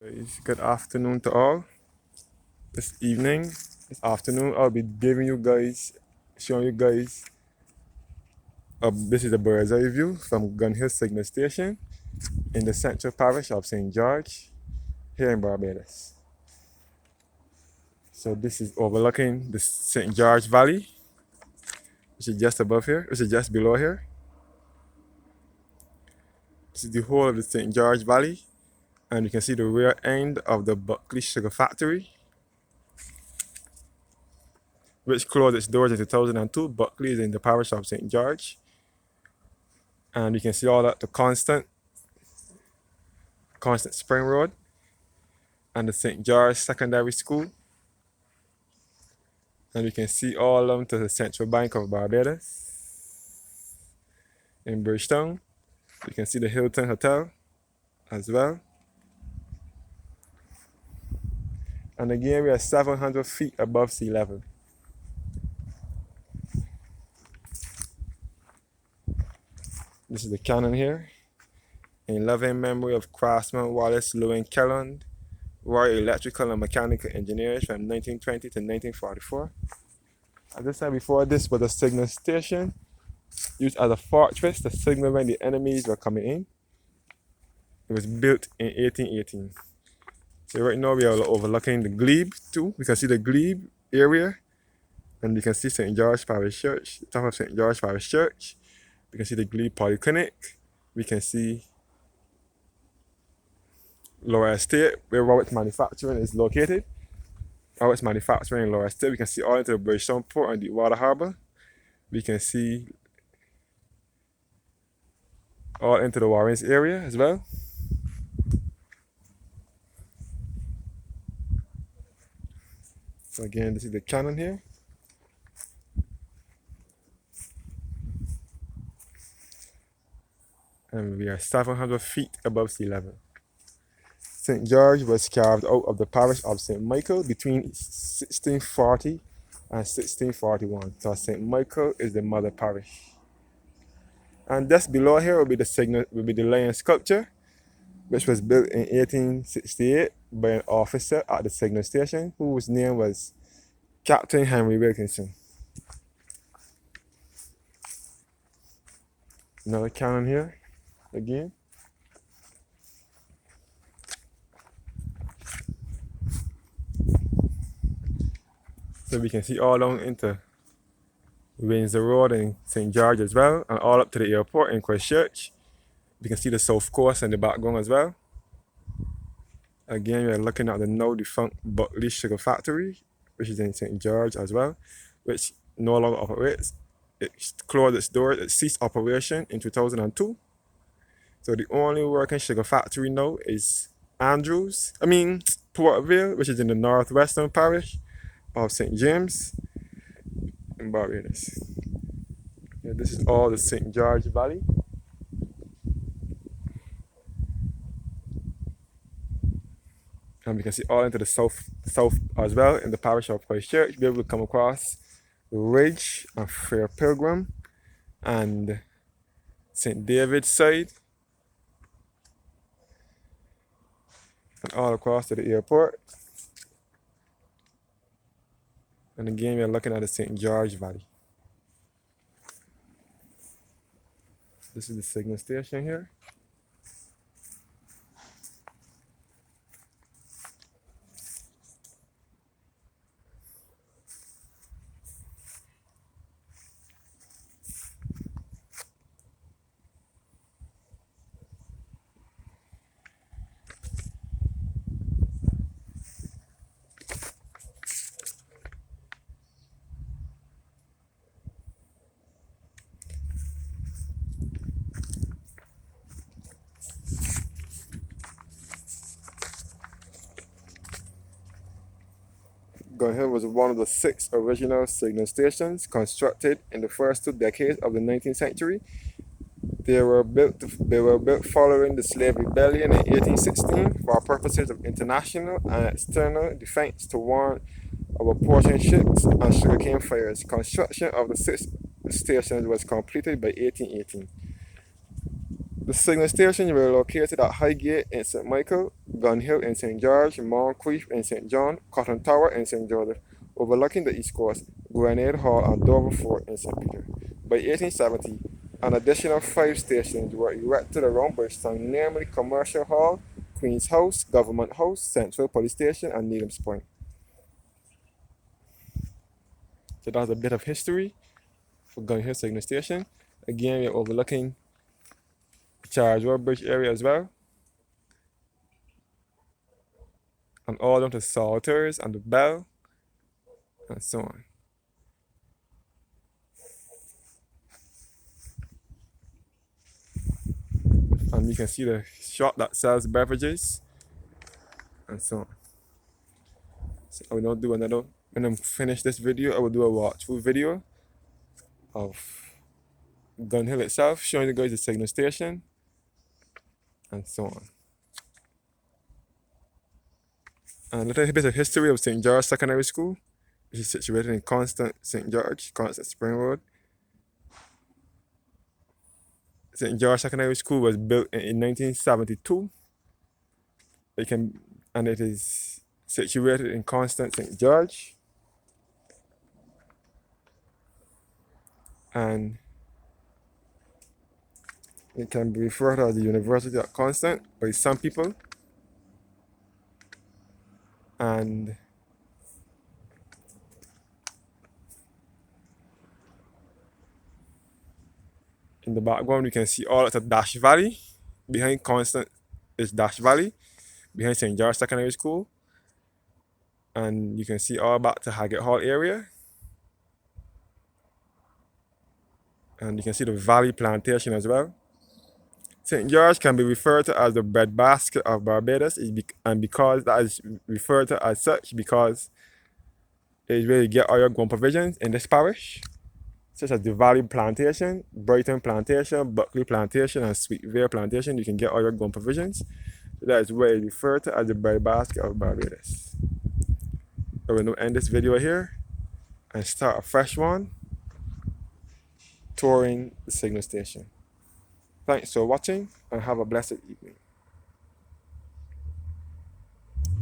Guys, good afternoon to all. This evening, this afternoon, I'll be showing you guys, this is a bird's eye view from Gun Hill Signal Station in the central parish of St. George here in Barbados. So this is overlooking the St. George Valley, which is just above here, which is just below here. This is the whole of the St. George Valley, and you can see the rear end of the Buckley Sugar Factory, which closed its doors in 2002. Buckley is in the parish of St. George. And you can see all that the Constant Spring Road and the St. George Secondary School. And you can see all of them to the Central Bank of Barbados in Bridgetown. You can see the Hilton Hotel as well. And again, we are 700 feet above sea level. This is the cannon here, in loving memory of craftsman Wallace Lewin Kelland, Royal Electrical and Mechanical Engineers from 1920 to 1944. As I said before, this was a signal station used as a fortress to signal when the enemies were coming in. It was built in 1818. So right now we are overlooking the glebe too. We can see the glebe area, and you can see St. George Parish Church, the top of St. George Parish Church. We can see the glebe polyclinic. We can see Lower Estate, where Roberts Manufacturing is located. Roberts Manufacturing in Lower Estate. We can see all into the Bridgetown Port and Deepwater Harbor. We can see all into the Warrens area as well. So again, this is the cannon here. And we are 700 feet above sea level. St. George was carved out of the parish of St. Michael between 1640 and 1641. So St. Michael is the mother parish. And just below here will be the lion sculpture, which was built in 1868 by an officer at the signal station whose name was Captain Henry Wilkinson. Another cannon here again. So we can see all down into Windsor Road and St. George as well, and all up to the airport in Christchurch. We can see the South Coast in the background as well. Again, we are looking at the now defunct Buckley Sugar Factory, which is in St. George as well, which no longer operates. It closed its doors, it ceased operation in 2002. So the only working sugar factory now is Portvale, which is in the northwestern parish of St. James in Barbados. Yeah, this is all the St. George Valley. And we can see all into the south as well in the parish of Christchurch. Be able to come across Ridge and Fair Pilgrim and St. David's side, and all across to the airport. And again, we are looking at the St. George Valley. This is the signal station here. Gun Hill was one of the 6 original signal stations constructed in the first 2 decades of the 19th century. They were built following the slave rebellion in 1816 for purposes of international and external defense to warn of approaching ships and sugarcane fires. Construction of the 6 stations was completed by 1818. The signal stations were located at Highgate in St. Michael, Gun Hill in St. George, Moncrief in St. John, Cotton Tower in St. Joseph, overlooking the East Coast, Grenade Hall and Dover Fort in St. Peter. By 1870, an additional 5 stations were erected around Bridgetown, namely Commercial Hall, Queen's House, Government House, Central Police Station, and Needham's Point. So that's a bit of history for Gun Hill Signal Station. Again, we're overlooking Charles Road Bridge area as well. And all down to Salters and the Bell, and so on. And you can see the shop that sells beverages, and so on. So I will not do another, when I'm finished this video, I will do a walkthrough video of Gun Hill itself, showing you guys the signal station, and so on. And a little bit of history of St. George Secondary School, which is situated in Constant St. George, Constant Spring Road. St. George Secondary School was built in 1972. And it is situated in Constant St. George. And it can be referred to as the University of Constant by some people. And in the background, you can see all of the Dash Valley. Behind Constant is Dash Valley, behind St. George Secondary School. And you can see all back to Haggett Hall area. And you can see the Valley Plantation as well. St. George can be referred to as the breadbasket of Barbados, and because that is referred to as such, because it is where you get all your grown provisions in this parish, such as the Valley Plantation, Brighton Plantation, Buckley Plantation, and Sweetvale Plantation. You can get all your grown provisions. So that is where it is referred to as the breadbasket of Barbados. I will now end this video here and start a fresh one, touring the signal station. Thanks for watching and have a blessed evening.